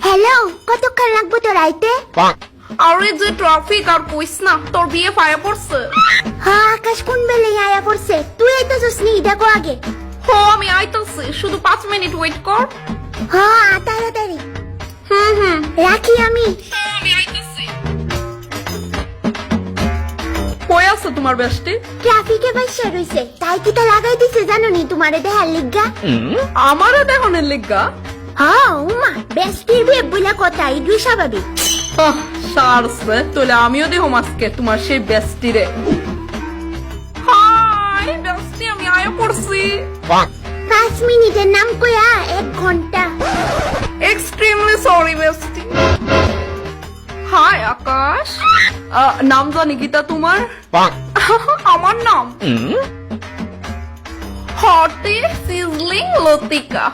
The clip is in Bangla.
হ্যালো, কতক্ষণ লাগবে তোর আইতে? আরে যে ট্রাফিক আর কইস না, তোর বিয়ে ফায়া পড়ছে। হ্যাঁ, আকাশ কোন বেলে আয়া পড়ছে? তুই আইতেছস নি? দেখো আগে। হো আমি আইতাছি, শুধু 5 মিনিট ওয়েট কর। হ্যাঁ, তাড়াতাড়ি হুম রাখি আমি। আমি আইতাছি। কই আছে তোমার বেস্টি? ট্রাফিকে বাইসা রইছে, তাই কি তা লাগাই দিছে জানো নি তোমারে দেহার লিগা? আমারও দেহনের লিগা। হ্যাঁ উমা, বেস্টির বিয়ে বলে কথা, ইডুই স্বাভাবিক। সারছে তোলে আমিও দেহ আজকে তোমার সেই বেস্টি রে। হাই বেস্টি, আমি আয়া পড়ছি। 5 মিনিটের নাম কইয়া 1 ঘন্টা। Extremely sorry বেস্টি। হাই আকাশ, নাম জানি গীতা তোমার? আমার নাম হটে সিজলিং লতিকা।